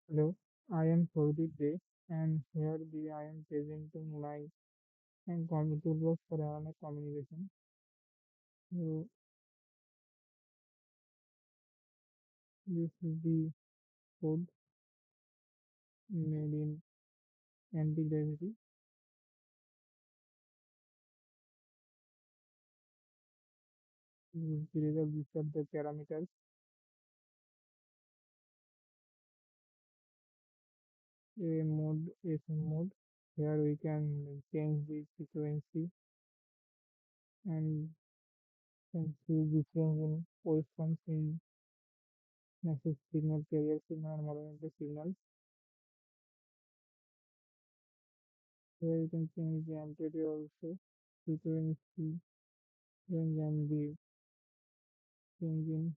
Hello, I am Pradeep Dey, and here I am presenting my toolbox for dynamic communication. So this is the code made in anti-gravity. This is the result. These are the parameters. A mode, FM mode. Here we can change the frequency and can see the change in waveforms in message signal, carrier signal, and modulated signals. Here you can change the amplitude also, frequency, range, and the changing